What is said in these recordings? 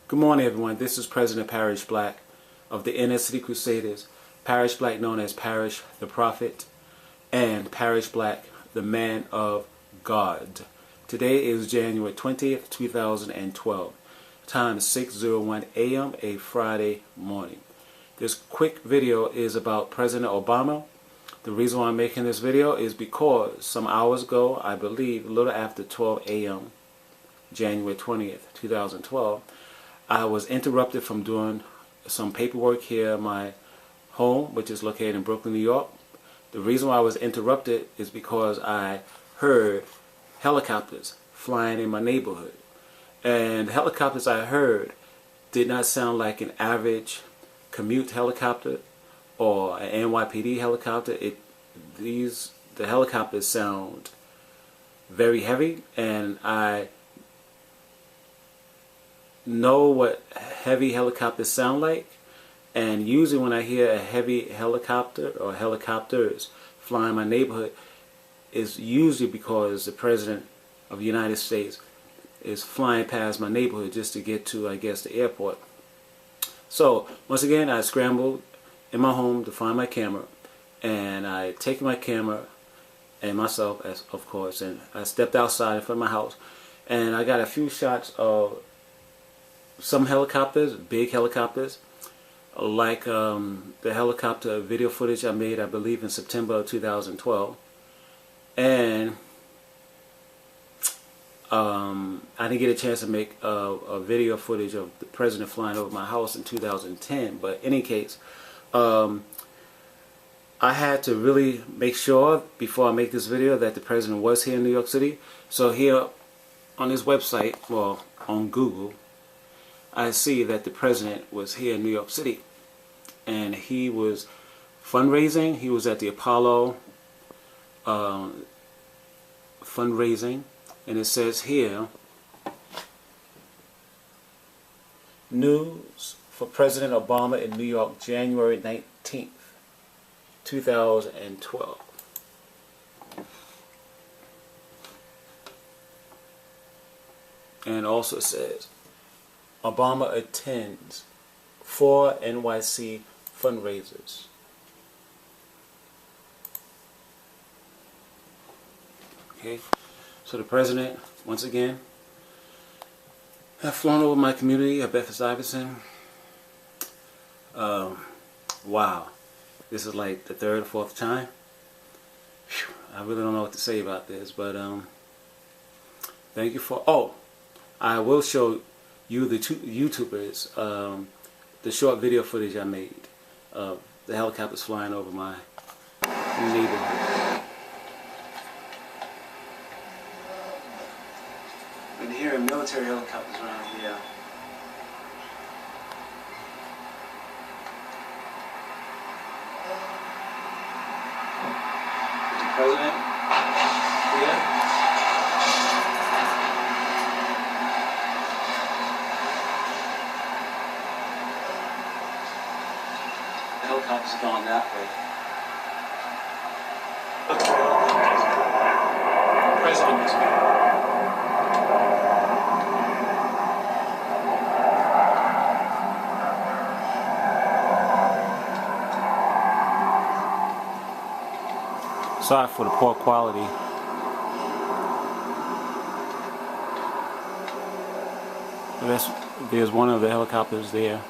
Good morning, everyone. This is President Parrish Black of the Inner City Crusaders. Parrish Black, known as Parrish the Prophet, and Parrish Black, the Man of God. Today is January 20th, 2012. Time is 6:01 a.m., a Friday morning. This quick video is about President Obama. The reason why I'm making this video is because some hours ago, I believe a little after 12 a.m., January 20th, 2012, I was interrupted from doing some paperwork here at my home, which is located in Brooklyn, New York. The reason why I was interrupted is because I heard helicopters flying in my neighborhood. And the helicopters I heard did not sound like an average commute helicopter or an NYPD helicopter. The helicopters sound very heavy, and I know what heavy helicopters sound like, and usually when I hear a heavy helicopter or helicopters flying in my neighborhood, is usually because the President of the United States is flying past my neighborhood just to get to, I guess, the airport. So once again, I scrambled in my home to find my camera, and I take my camera and myself, as of course, and I stepped outside in front of my house, and I got a few shots of some helicopters, big helicopters, like the helicopter video footage I made, I believe, in September of 2012. And I didn't get a chance to make a video footage of the President flying over my house in 2010. But in any case, I had to really make sure before I make this video that the President was here in New York City. So here on his website, well, on Google, I see that the President was here in New York City, and he was fundraising. He was at the Apollo fundraising, and it says here, news for President Obama in New York, January 19th, 2012. And also says, Obama attends 4 NYC fundraisers. Okay, so the President, once again, have flown over my community of Bedford-Stuyvesant. Wow, this is like the third or fourth time. Whew, I really don't know what to say about this, but thank you for. Oh, I will show you, the two YouTubers, the short video footage I made of the helicopters flying over my neighborhood. And here are military helicopters around here. Mr. President, here. Helicopter's gone that way. Look, the President is here. Sorry for the poor quality. There's one of the helicopters there.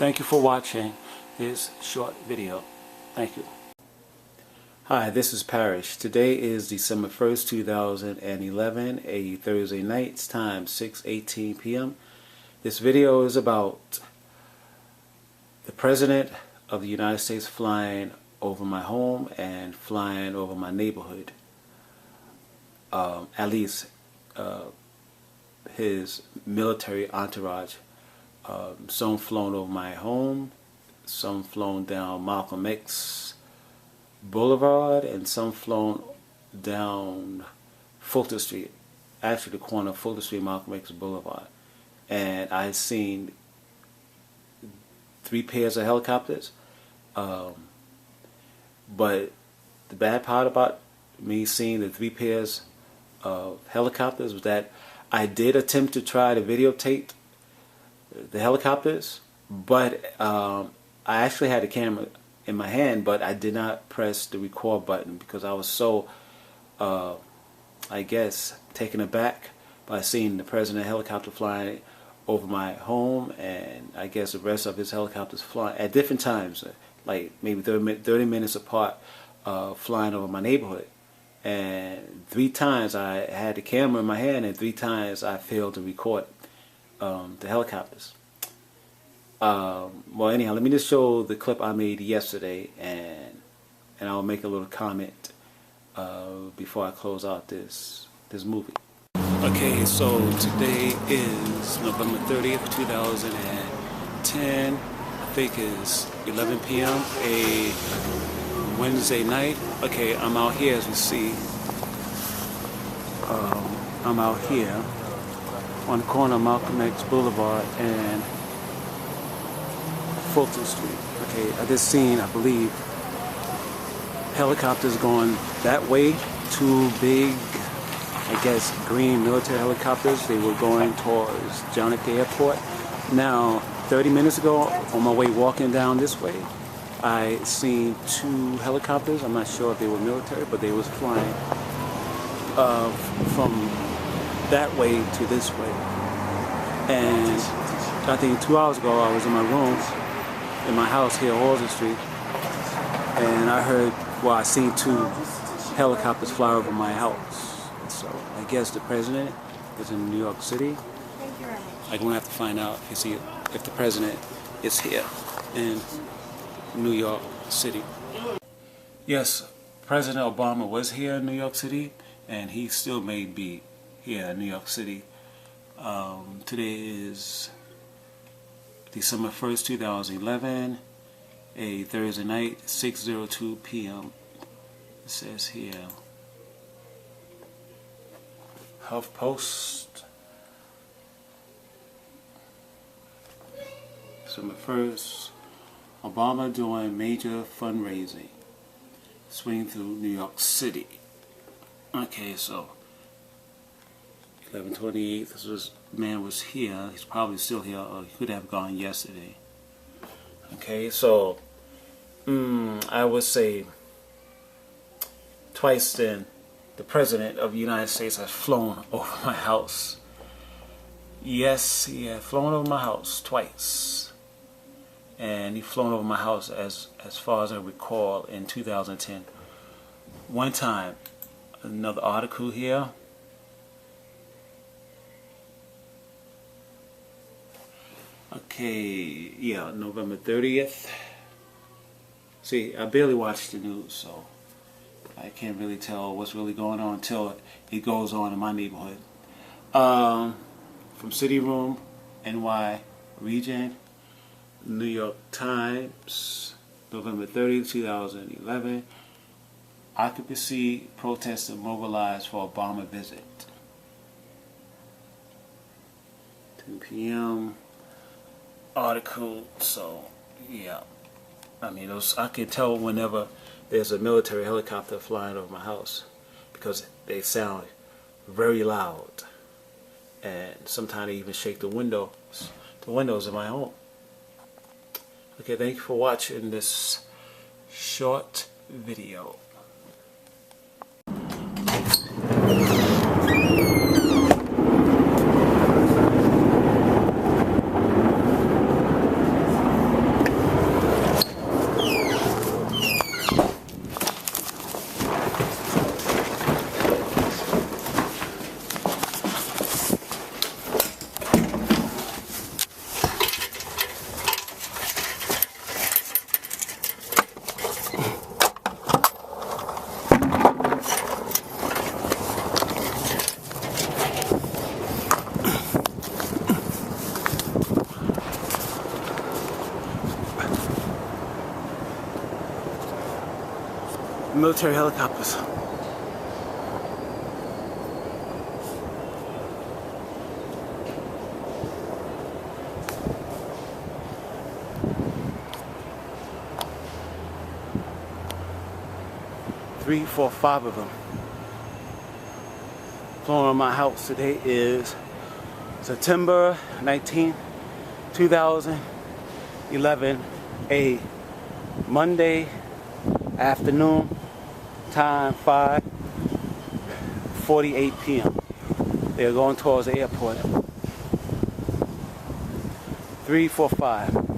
Thank you for watching this short video. Thank you. Hi, this is Parrish. Today is December 1st, 2011, a Thursday night, time 6:18 p.m. This video is about the President of the United States flying over my home and flying over my neighborhood. At least his military entourage. Some flown over my home, some flown down Malcolm X Boulevard, and some flown down Fulton Street, actually the corner of Fulton Street, Malcolm X Boulevard. And I've seen 3 pairs of helicopters. But the bad part about me seeing the 3 pairs of helicopters was that I did attempt to try to videotape the helicopters, but I actually had a camera in my hand, but I did not press the record button because I was so, I guess, taken aback by seeing the President helicopter flying over my home, and I guess the rest of his helicopters flying at different times, like maybe 30 minutes apart, flying over my neighborhood. And 3 times I had the camera in my hand, and 3 times I failed to record the helicopters. Well, anyhow, let me just show the clip I made yesterday, and I'll make a little comment before I close out this movie. Okay, so today is November 30th, 2010. I think it's 11 p.m. a Wednesday night. Okay, I'm out here, as you see. I'm out here on the corner of Malcolm X Boulevard and Fulton Street. Okay, I just seen, I believe, helicopters going that way. 2 big, I guess, green military helicopters. They were going towards John F. Kennedy Airport. Now, 30 minutes ago, on my way walking down this way, I seen 2 helicopters. I'm not sure if they were military, but they was flying from that way to this way. And I think 2 hours ago, I was in my room in my house here on Halsey Street, and I heard, well, I seen 2 helicopters fly over my house. So I guess the President is in New York City. I'm gonna have to find out if the President is here in New York City. Yes, President Obama was here in New York City, and he still may be here in New York City. Today is December 1st, 2011, a Thursday night, 6:02 p.m. It says here, HuffPost, December 1st, Obama doing major fundraising, swinging through New York City. Okay, so 11:28. This man was here. He's probably still here, or he could have gone yesterday. Okay, so I would say twice then the President of the United States has flown over my house. Yes, he had flown over my house twice, and he flown over my house as far as I recall in 2010. One time, another article here. Okay, yeah, November 30th. See, I barely watch the news, so I can't really tell what's really going on until it goes on in my neighborhood. From City Room, NY Region, New York Times, November 30th, 2011. Occupancy protesters mobilized for Obama visit. 2 p.m. article. So yeah, I mean, I can tell whenever there's a military helicopter flying over my house because they sound very loud, and sometimes they even shake the windows in my home. Okay, thank you for watching this short video. military helicopters. Three, four, five of them. Flowing on my house. Today is September 19th, 2011, a Monday afternoon, time 5:48 p.m. They're going towards the airport. 345.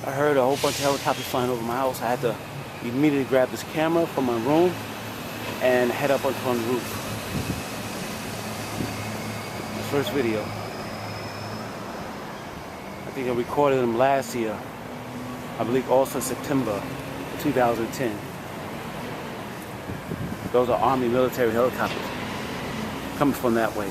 I heard a whole bunch of helicopters flying over my house. I had to immediately grab this camera from my room and head up onto the roof. The first video. I think I recorded them last year. I believe also September 2010. Those are Army military helicopters coming from that way.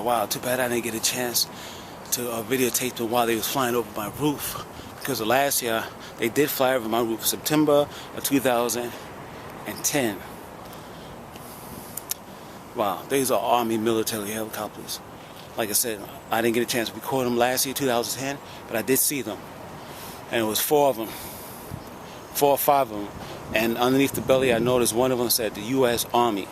Wow, too bad I didn't get a chance to videotape them while they was flying over my roof, because last year they did fly over my roof, September of 2010. Wow, these are Army military helicopters. Like I said, I didn't get a chance to record them last year, 2010, but I did see them. And it was four of them, 4 or 5 of them. And underneath the belly, I noticed one of them said the U.S. Army.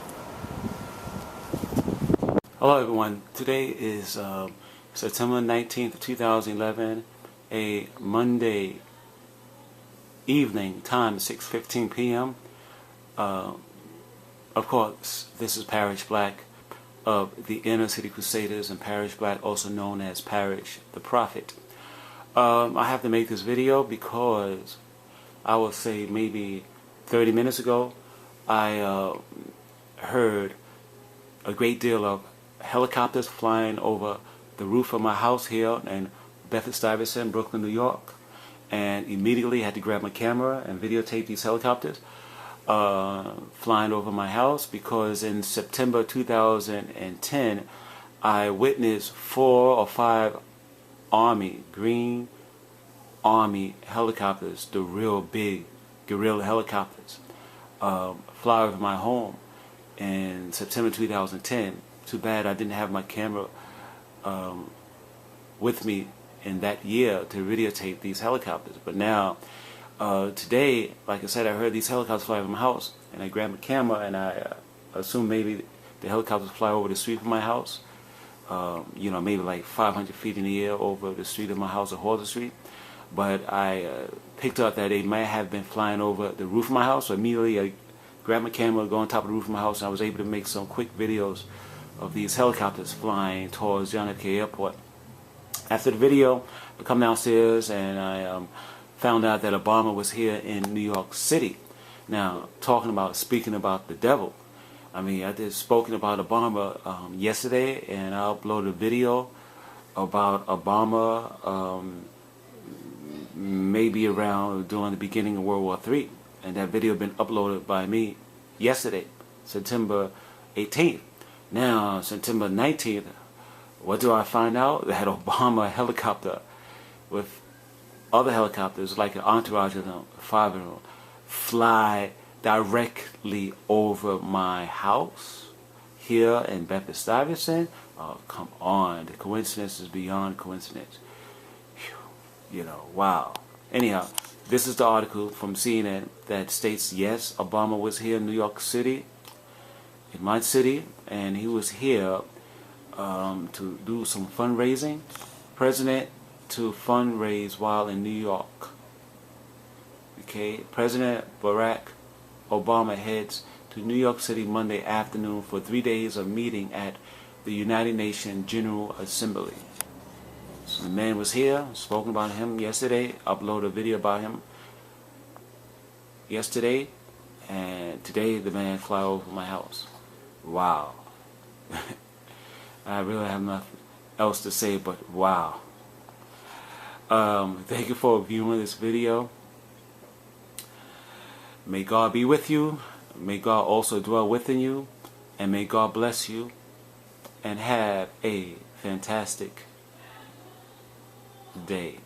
Hello everyone, today is September 19th, 2011, a Monday evening, time 6:15 p.m. Of course, this is Parrish Black of the Inner City Crusaders, and Parrish Black, also known as Parrish the Prophet. I have to make this video because I will say maybe 30 minutes ago I heard a great deal of helicopters flying over the roof of my house here in Bedford-Stuyvesant, Brooklyn, New York, and immediately had to grab my camera and videotape these helicopters flying over my house, because in September 2010 I witnessed 4 or 5 Green Army helicopters, the real big guerrilla helicopters, fly over my home in September 2010. Too bad I didn't have my camera with me in that year to videotape these helicopters. But now, today, like I said, I heard these helicopters fly over my house, and I grabbed my camera, and I assumed maybe the helicopters fly over the street of my house. You know, maybe like 500 feet in the air over the street of my house, or Horser Street. But I picked up that they might have been flying over the roof of my house, so immediately I grabbed my camera, go on top of the roof of my house, and I was able to make some quick videos of these helicopters flying towards John F. K. Airport. After the video, I come downstairs and I found out that Obama was here in New York City. Now, speaking about the devil, I mean, I did spoken about Obama yesterday, and I uploaded a video about Obama maybe around during the beginning of World War III, and that video had been uploaded by me yesterday, September 18th. Now, September 19th, what do I find out? That Obama helicopter with other helicopters, like an entourage of them, 5 of them, fly directly over my house here in Bedford-Stuyvesant. Oh, come on. The coincidence is beyond coincidence. Whew. You know, wow. Anyhow, this is the article from CNN that states, yes, Obama was here in New York City, in my city, and he was here to do some fundraising. President to fundraise while in New York. Okay, President Barack Obama heads to New York City Monday afternoon for 3 days of meeting at the United Nations General Assembly. So the man was here, spoken about him yesterday, uploaded a video about him yesterday, and today the man fly over my house. Wow. I really have nothing else to say but wow. Thank you for viewing this video. May God be with you. May God also dwell within you. And may God bless you. And have a fantastic day.